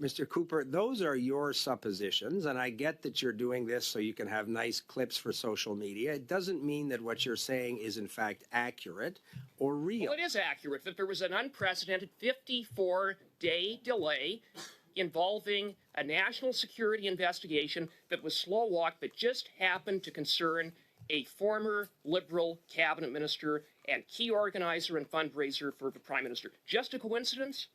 Mr. Cooper, those are your suppositions, and I get that you're doing this so you can have nice clips for social media. It doesn't mean that what you're saying is in fact accurate or real. Well, it is accurate that there was an unprecedented 54-day delay involving a national security investigation that was slow-walked but just happened to concern a former Liberal cabinet minister and key organizer and fundraiser for the Prime Minister. Just a coincidence?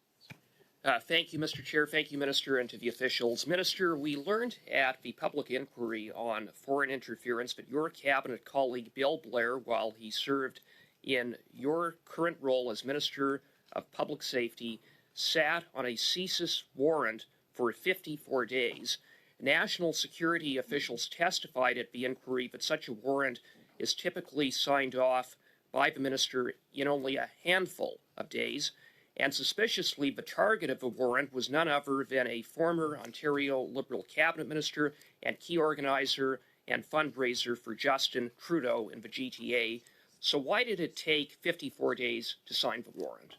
Thank you, Mr. Chair. Thank you, Minister, and to the officials. Minister, we learned at the public inquiry on foreign interference that your cabinet colleague Bill Blair, while he served in your current role as Minister of Public Safety, sat on a CSIS warrant for 54 days. National security officials testified at the inquiry that such a warrant is typically signed off by the minister in only a handful of days, and suspiciously the target of the warrant was none other than a former Ontario Liberal cabinet minister and key organizer and fundraiser for Justin Trudeau in the GTA. So why did it take 54 days to sign the warrant?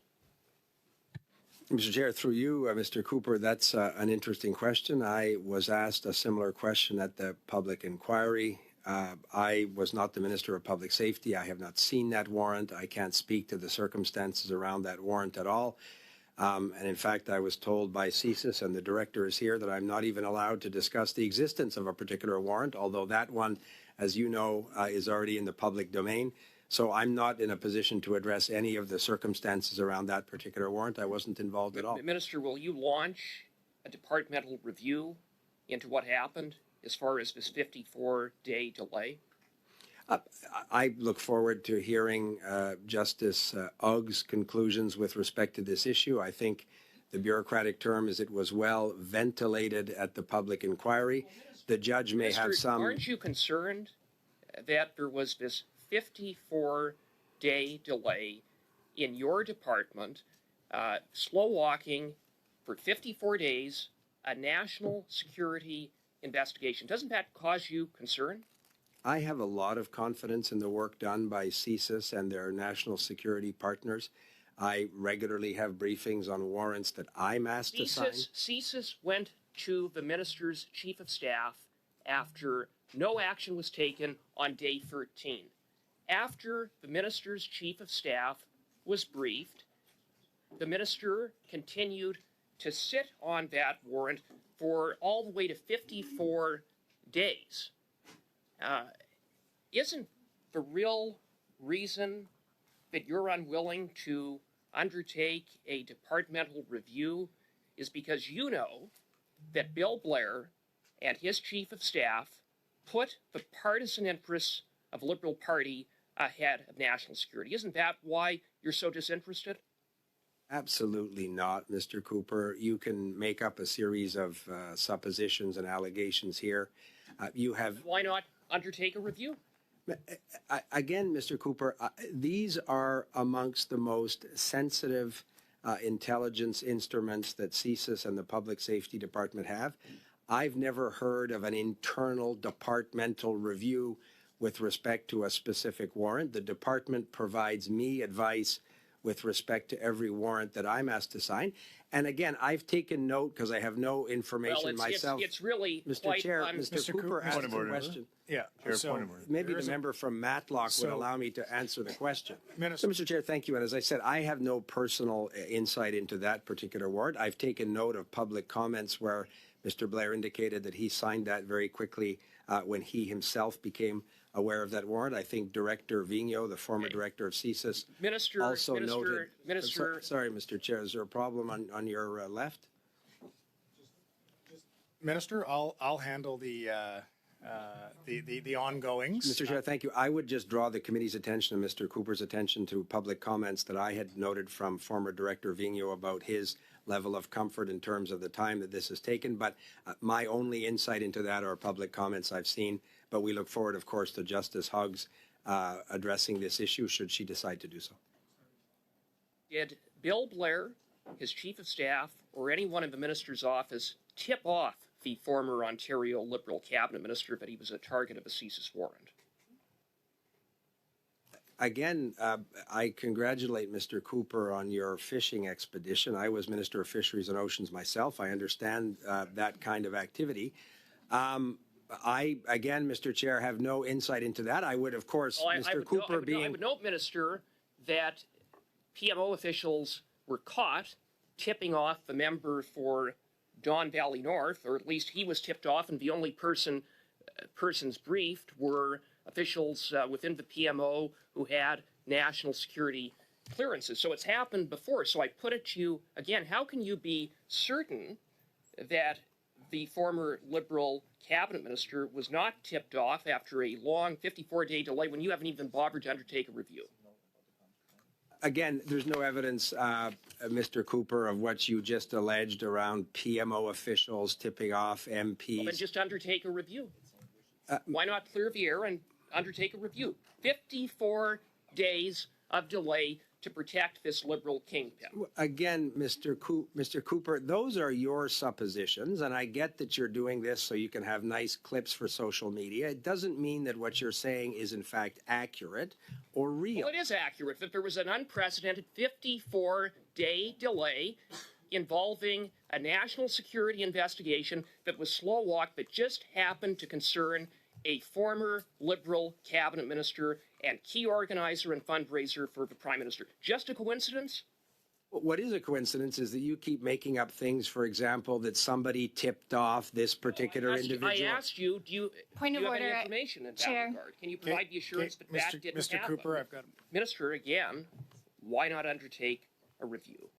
Mr. Chair, through you, Mr. Cooper, that's an interesting question. I was asked a similar question at the public inquiry. I was not the Minister of Public Safety. I have not seen that warrant. I can't speak to the circumstances around that warrant at all. And in fact, I was told by CSIS, and the director is here, that I'm not even allowed to discuss the existence of a particular warrant, although that one, as you know, is already in the public domain. So I'm not in a position to address any of the circumstances around that particular warrant. I wasn't involved at all. Minister, will you launch a departmental review into what happened as far as this 54-day delay? I look forward to hearing Justice Ugg's conclusions with respect to this issue. I think the bureaucratic term is it was well ventilated at the public inquiry. The judge may have some... Aren't you concerned that there was this 54-day delay in your department, slow walking for 54 days, a national security investigation? Doesn't that cause you concern? I have a lot of confidence in the work done by CSIS and their national security partners. I regularly have briefings on warrants that I'm asked to sign. CSIS went to the minister's chief of staff after no action was taken on day 13. After the minister's chief of staff was briefed, the minister continued to sit on that warrant for all the way to 54 days. Isn't the real reason that you're unwilling to undertake a departmental review is because you know that Bill Blair and his chief of staff put the partisan interests of the Liberal Party ahead of national security? Isn't that why you're so disinterested? Absolutely not, Mr. Cooper. You can make up a series of suppositions and allegations here. You have... Why not undertake a review? Again, Mr. Cooper, these are amongst the most sensitive intelligence instruments that CSIS and the Public Safety Department have. I've never heard of an internal departmental review with respect to a specific warrant. The department provides me advice with respect to every warrant that I'm asked to sign. And again, I've taken note because I have no information myself. It's really Mr. Chair, Mr. Cooper asked a question. Yeah, so maybe the member from Matlock would allow me to answer the question. So, Mr. Chair, thank you. And as I said, I have no personal insight into that particular warrant. I've taken note of public comments where Mr. Blair indicated that he signed that very quickly when he himself became aware of that warrant. I think Director Vigneault, the former director of CSIS, also noted. Sorry, Mr. Chair, is there a problem on your left? Minister, I'll handle the ongoings. Mr. Chair, thank you. I would just draw the committee's attention and Mr. Cooper's attention to public comments that I had noted from former Director Vigneault about his level of comfort in terms of the time that this has taken. But my only insight into that are public comments I've seen. But we look forward, of course, to Justice Huggs addressing this issue should she decide to do so. Did Bill Blair, his chief of staff, or anyone in the minister's office tip off the former Ontario Liberal cabinet minister that he was a target of a CSIS warrant? Again, I congratulate Mr. Cooper on your fishing expedition. I was Minister of Fisheries and Oceans myself. I understand that kind of activity. Again, Mr. Chair, have no insight into that. I would, of course, Well, Mr. Cooper I would note, Minister, that PMO officials were caught tipping off the member for Don Valley North, or at least he was tipped off, and the only persons briefed were officials within the PMO who had national security clearances. So it's happened before. So I put it to you again, how can you be certain that the former Liberal cabinet minister was not tipped off after a long 54-day delay when you haven't even bothered to undertake a review? Again, there's no evidence, Mr. Cooper, of what you just alleged around PMO officials tipping off MPs. Well, then just undertake a review. Why not clear the air and undertake a review? 54 days of delay to protect this Liberal kingpin. Again, Mr. Cooper, those are your suppositions, and I get that you're doing this so you can have nice clips for social media. It doesn't mean that what you're saying is in fact accurate or real. Well, it is accurate that there was an unprecedented 54-day delay involving a national security investigation that was slow-walked but just happened to concern a former Liberal cabinet minister and key organizer and fundraiser for the Prime Minister. Just a coincidence? What is a coincidence is that you keep making up things, for example, that somebody tipped off this particular individual. I asked you, do you Point of have order, any information in Chair. that regard? Can you provide the assurance that that didn't Mr. happen? Cooper, I've got. Minister, again, why not undertake a review?